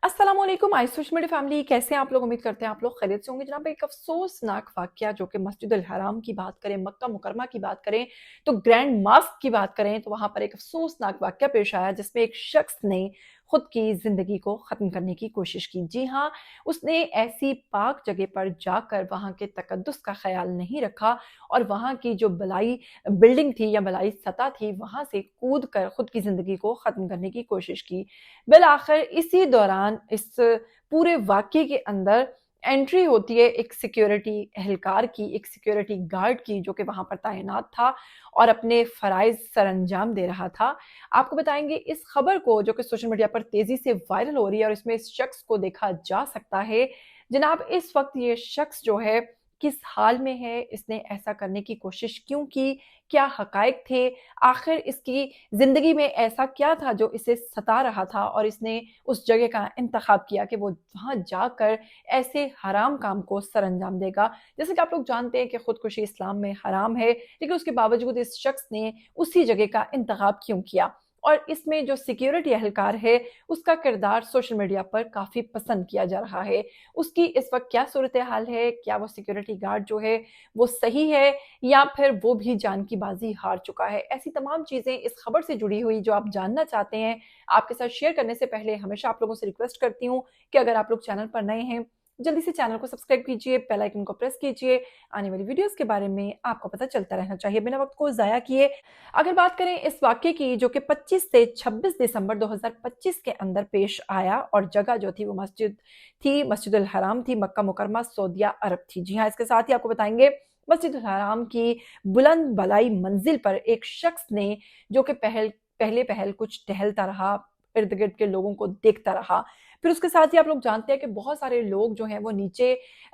अस्सलामुअलैकुम आई social media family, कैसे हैं आप लोग। उम्मीद करते हैं आप लोग खैरियत से होंगे। जनाब, एक अफसोसनाक वाकया जो कि मस्जिद अल हराम की बात करें, मक्का मुकरमा की बात करें, तो ग्रैंड मास्क की बात करें तो वहां पर एक अफसोसनाक वाकया पेश आया जिसमें एक शख्स ने खुद की जिंदगी को खत्म करने की कोशिश की। जी हाँ, उसने ऐसी पाक जगह पर जाकर वहां के तकद्दुस का ख्याल नहीं रखा और वहां की जो बलाई बिल्डिंग थी या बलाई सतह थी वहां से कूद कर खुद की जिंदगी को खत्म करने की कोशिश की। बिल आखिर इसी दौरान इस पूरे वाक्य के अंदर एंट्री होती है एक सिक्योरिटी एहलकार की, एक सिक्योरिटी गार्ड की, जो कि वहां पर तैनात था और अपने फराइज सरंजाम दे रहा था। आपको बताएंगे इस खबर को जो कि सोशल मीडिया पर तेजी से वायरल हो रही है और इसमें इस शख्स को देखा जा सकता है। जनाब, इस वक्त ये शख्स जो है किस हाल में है, इसने ऐसा करने की कोशिश क्यों की, क्या हकायक थे, आखिर इसकी जिंदगी में ऐसा क्या था जो इसे सता रहा था और इसने उस जगह का इंतखाब किया कि वो वहां जाकर ऐसे हराम काम को सरअंजाम देगा। जैसे कि आप लोग जानते हैं कि खुदकुशी इस्लाम में हराम है, लेकिन उसके बावजूद इस शख्स ने उसी जगह का इंतखाब क्यों किया। और इसमें जो सिक्योरिटी एहलकार है उसका किरदार सोशल मीडिया पर काफी पसंद किया जा रहा है। उसकी इस वक्त क्या सूरत हाल है, क्या वो सिक्योरिटी गार्ड जो है वो सही है या फिर वो भी जान की बाजी हार चुका है। ऐसी तमाम चीजें इस खबर से जुड़ी हुई जो आप जानना चाहते हैं, आपके साथ शेयर करने से पहले हमेशा आप लोगों से रिक्वेस्ट करती हूँ कि अगर आप लोग चैनल पर नए हैं, जल्दी से चैनल को सब्सक्राइब कीजिए, बेल आइकन को प्रेस कीजिए। आने वाली वीडियोस के बारे में आपको पता चलता रहना चाहिए बिना वक्त को जाया किए। अगर बात करें इस वाक्य की जो कि 25 से 26 दिसंबर 2025 के अंदर पेश आया और जगह जो थी वो मस्जिद थी, मस्जिद अल हराम थी, मक्का मुकरमा सऊदीया अरब थी। जी हाँ, इसके साथ ही आपको बताएंगे मस्जिद अल हराम की बुलंद बलाई मंजिल पर एक शख्स ने जो कि पहले पहल कुछ टहलता रहा, इर्द गिर्द के लोगों को देखता रहा। फिर उसके साथ ही आप लोग जानते हैं कि बहुत सारे लोग जो हैं वो नीचे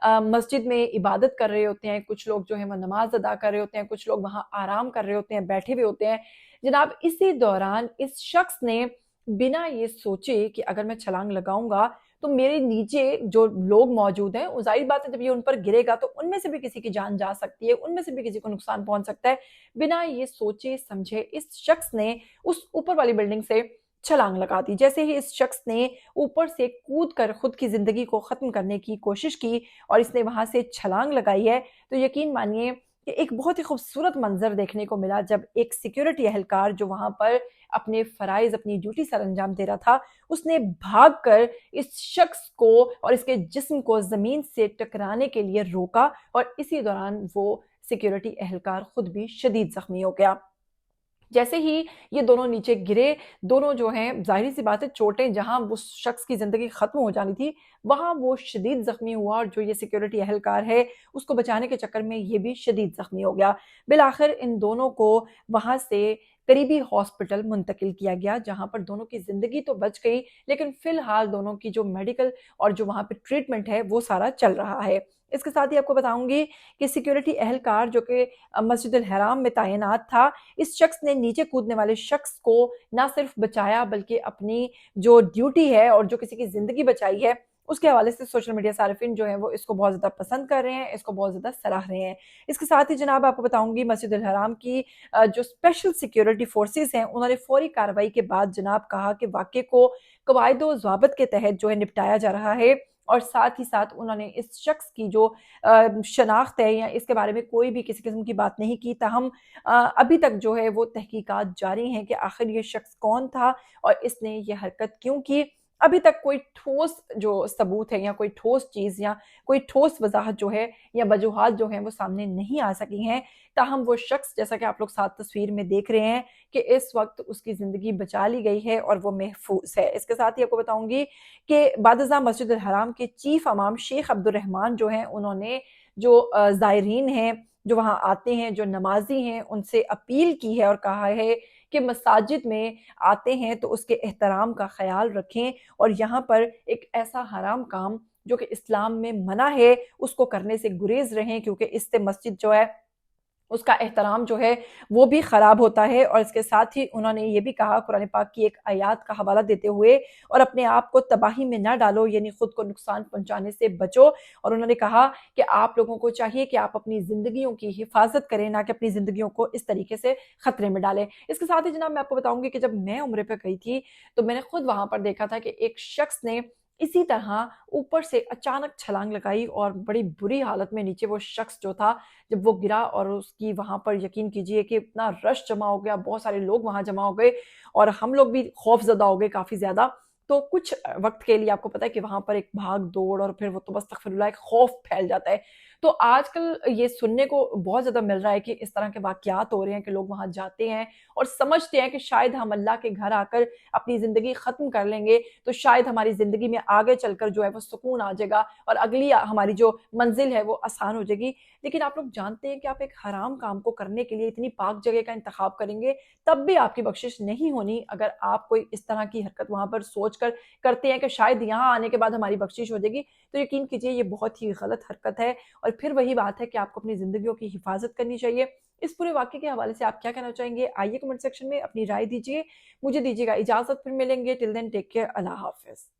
मस्जिद में इबादत कर रहे होते हैं, कुछ लोग जो हैं वो नमाज अदा कर रहे होते हैं, कुछ लोग वहां आराम कर रहे होते हैं, बैठे हुए होते हैं। जनाब, इसी दौरान इस शख्स ने बिना ये सोचे कि अगर मैं छलांग लगाऊंगा तो मेरे नीचे जो लोग मौजूद हैं, जाहिर बात है जब ये उन पर गिरेगा तो उनमें से भी किसी की जान जा सकती है, उनमें से भी किसी को नुकसान पहुंच सकता है। बिना ये सोचे समझे इस शख्स ने उस ऊपर वाली बिल्डिंग से छलांग लगा दी। जैसे ही इस शख्स ने ऊपर से कूद कर खुद की जिंदगी को खत्म करने की कोशिश की और इसने वहां से छलांग लगाई है, तो यकीन मानिए कि एक बहुत ही खूबसूरत मंजर देखने को मिला जब एक सिक्योरिटी एहलकार जो वहां पर अपने फराइज, अपनी ड्यूटी सर अंजाम दे रहा था, उसने भागकर इस शख्स को और इसके जिस्म को जमीन से टकराने के लिए रोका और इसी दौरान वो सिक्योरिटी एहलकार खुद भी शदीद जख्मी हो गया। जैसे ही ये दोनों नीचे गिरे, दोनों जो हैं ज़ाहिर सी बात है चोटें जहाँ उस शख्स की ज़िंदगी ख़त्म हो जानी थी, वहाँ वो शदीद ज़ख्मी हुआ और जो ये सिक्योरिटी एहलकार है, उसको बचाने के चक्कर में ये भी शदीद ज़ख्मी हो गया। बिलाखिर इन दोनों को वहाँ से करीबी हॉस्पिटल मुंतकिल किया गया, जहाँ पर दोनों की ज़िंदगी तो बच गई, लेकिन फ़िलहाल दोनों की जो मेडिकल और जो वहाँ पे ट्रीटमेंट है, वो सारा चल रहा है। इसके साथ ही आपको बताऊँगी कि सिक्योरिटी एहलकार जो कि मस्जिद अल हराम में तैनात था, इस शख्स ने नीचे कूदने वाले शख्स को ना सिर्फ बचाया बल्कि अपनी जो ड्यूटी है और जो किसी की जिंदगी बचाई है उसके हवाले से सोशल मीडिया सार्फिन जो है वो इसको बहुत ज्यादा पसंद कर रहे हैं, इसको बहुत ज्यादा सराह रहे हैं। इसके साथ ही जनाब आपको बताऊंगी मस्जिद अल हराम की जो स्पेशल सिक्योरिटी फोर्सेस हैं उन्होंने फौरी कार्रवाई के बाद जनाब कहा कि वाक़े को कवायद व ज़वाबित के तहत जो है निपटाया जा रहा है और साथ ही साथ उन्होंने इस शख्स की जो शनाख्त है या इसके बारे में कोई भी किसी किस्म की बात नहीं की। ताहम अभी तक जो है वो तहकीकात जारी हैं कि आखिर ये शख्स कौन था और इसने ये हरकत क्यों की। अभी तक कोई ठोस जो सबूत है या कोई ठोस चीज़ या कोई ठोस वजाहत जो है या वजूहात जो हैं वो सामने नहीं आ सकी हैं। ताहम वो शख्स जैसा कि आप लोग साथ तस्वीर में देख रहे हैं कि इस वक्त उसकी ज़िंदगी बचा ली गई है और वो महफूज है। इसके साथ ही आपको बताऊंगी कि बादशाह मस्जिद अल हराम के चीफ इमाम शेख अब्दुल रहमान जो हैं उन्होंने जो ज़ायरीन हैं जो वहाँ आते हैं, जो नमाजी हैं, उनसे अपील की है और कहा है कि मसाजिद में आते हैं तो उसके एहतराम का ख्याल रखें और यहाँ पर एक ऐसा हराम काम जो कि इस्लाम में मना है उसको करने से गुरेज रहें, क्योंकि इससे मस्जिद जो है उसका एहतराम जो है वो भी खराब होता है। और इसके साथ ही उन्होंने ये भी कहा कुरान पाक की एक आयत का हवाला देते हुए, और अपने आप को तबाही में ना डालो यानी खुद को नुकसान पहुंचाने से बचो। और उन्होंने कहा कि आप लोगों को चाहिए कि आप अपनी जिंदगियों की हिफाजत करें, ना कि अपनी जिंदगियों को इस तरीके से खतरे में डालें। इसके साथ ही जनाब मैं आपको बताऊंगी कि जब मैं उम्र पर गई थी तो मैंने खुद वहां पर देखा था कि एक शख्स ने इसी तरह ऊपर से अचानक छलांग लगाई और बड़ी बुरी हालत में नीचे वो शख्स जो था, जब वो गिरा और उसकी वहाँ पर यकीन कीजिए कि इतना रश जमा हो गया, बहुत सारे लोग वहाँ जमा हो गए और हम लोग भी खौफ़ज़दा हो गए काफ़ी ज़्यादा। तो कुछ वक़्त के लिए आपको पता है कि वहाँ पर एक भाग-दौड़ और फिर वो तो अस्तग़फ़िरुल्लाह एक खौफ़ फैल जाता है। तो आजकल ये सुनने को बहुत ज़्यादा मिल रहा है कि इस तरह के वाक़यात हो रहे हैं कि लोग वहाँ जाते हैं और समझते हैं कि शायद हम अल्लाह के घर आकर अपनी ज़िंदगी ख़त्म कर लेंगे, तो शायद हमारी ज़िंदगी में आगे चलकर जो है वो सुकून आ जाएगा और अगली हमारी जो मंज़िल है वो आसान हो जाएगी। लेकिन आप लोग जानते हैं कि आप एक हराम काम को करने के लिए इतनी पाक जगह का इंतख़ाब करेंगे, तब भी आपकी बख़्शिश नहीं होनी अगर आप कोई इस तरह की हरकत वहाँ पर सोच कर करते हैं कि शायद यहाँ आने के बाद हमारी बख़्शिश हो जाएगी, तो यकीन कीजिए ये बहुत ही गलत हरकत है और फिर वही बात है कि आपको अपनी ज़िंदगियों की हिफ़ाज़त करनी चाहिए। इस पूरे वाक़ये के हवाले से आप क्या कहना चाहेंगे? आइए कमेंट सेक्शन में अपनी राय दीजिए। मुझे दीजिएगा इजाज़त, फिर मिलेंगे। टिल देन टेक केयर, अल्लाह हाफ़िज़।